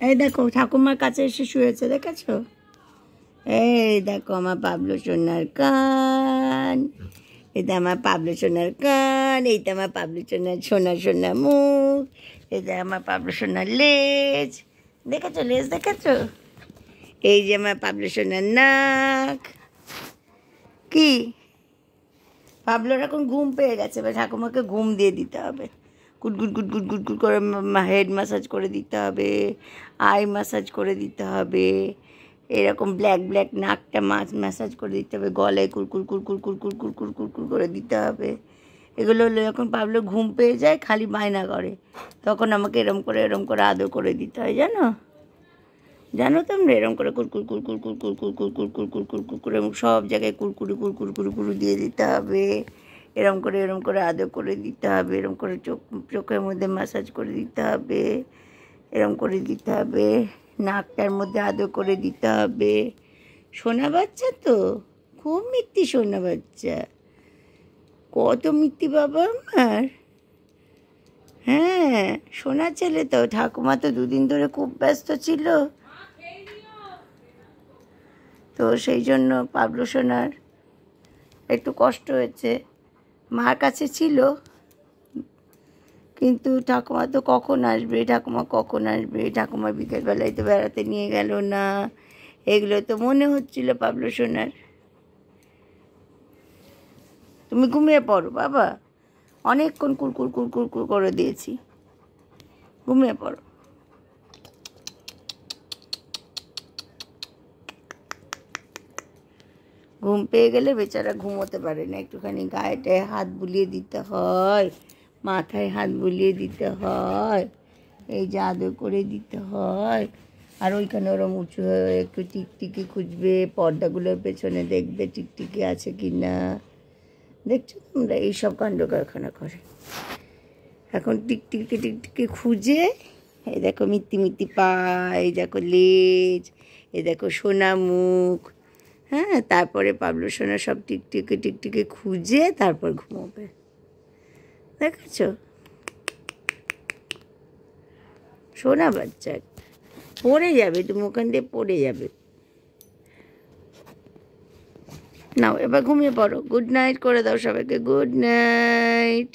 এই দেখো ঠাকুমার কাছে এসে শুয়েছে, দেখেছো? এই দেখো আমার পাবলো সোনার কান, এটা আমার পাবলো সোনার কান, এইটা আমার পাবলো সোনার সোনা সোনা মুখ, এটা আমার পাবলো সোনার লেজ, দেখেছো লেজ দেখেছো? এই যে আমার পাবলো সোনার নাক। কি পাবলোর এখন ঘুম পেয়ে গেছে, এবার ঠাকুমাকে ঘুম দিয়ে দিতে হবে। গুটগুট গুটগুট গুটগুট করে হেড ম্যাসাজ করে দিতে হবে, আই ম্যাসাজ করে দিতে হবে, এরকম ব্ল্যাক ব্ল্যাক নাকটা ম্যাসাজ করে দিতে হবে, গলায় কুরকুর কুরকুর কুরকুর কুরকুর কুরকুর করে দিতে হবে। এগুলো হলো যখন পাবলো ঘুম পেয়ে যায় খালি বায়না করে, তখন আমাকে এরম করে আদর করে দিতে হয়, জানো? জানো তোমরা এরম করে কুরকুর কুরকুর কুরকুর কুরকুর কুরকুর কুরকুর কুরকুর এবং সব জায়গায় কুরকুরি কুরকুর কুরকুরু দিয়ে দিতে হবে। এরম করে আদর করে দিতে হবে, এরম করে চোখের মধ্যে ম্যাসাজ করে দিতে হবে, এরম করে দিতে হবে, নাকটার মধ্যে আদর করে দিতে হবে। সোনা বাচ্চা তো, খুব মিত্তি সোনা বাচ্চা, কত মিত্তি বাবা আমার। হ্যাঁ সোনা ছেলে তো। ঠাকুমা তো দুদিন ধরে খুব ব্যস্ত ছিল, তো সেই জন্য পাবলো সোনার একটু কষ্ট হয়েছে। মার কাছে ছিল, কিন্তু ঠাকুমা তো কখন আসবে, ঠাকুমা বিকেলবেলায় তো বেড়াতে নিয়ে গেল না, এগুলো তো মনে হচ্ছিল পাবলো সোনার। তুমি ঘুমিয়ে পড়ো বাবা, অনেকক্ষণ কুরকুর কুরকুর করে দিয়েছি, ঘুমিয়ে পড়ো। ঘুম পেয়ে গেলে বেচারা ঘুমোতে পারে না, একটুখানি গায়েটায় হাত বুলিয়ে দিতে হয়, মাথায় হাত বুলিয়ে দিতে হয়, এই যে আদর করে দিতে হয়। আর ওইখানে ওরম উঁচু হয়ে একটু টিকটিকি খুঁজবে, পর্দাগুলোর পেছনে দেখবে টিকটিকি আছে কি না। দেখছো তোমরা এইসব কাণ্ড কারখানা করে। এখন টিকটিকি খুঁজে, এই দেখো মিত্তি পা, এই দেখো লেজ, এই দেখো সোনা মুখ। হ্যাঁ তারপরে পাবলো সোনা সব টিকটিকি খুঁজে তারপর ঘুমোবে, দেখেছো? সোনা বাচ্চা পড়ে যাবে, তুমি ওখান দিয়ে পড়ে যাবে। নাও এবার ঘুমিয়ে পড়ো, গুড নাইট করে দাও সবাইকে, গুড নাইট।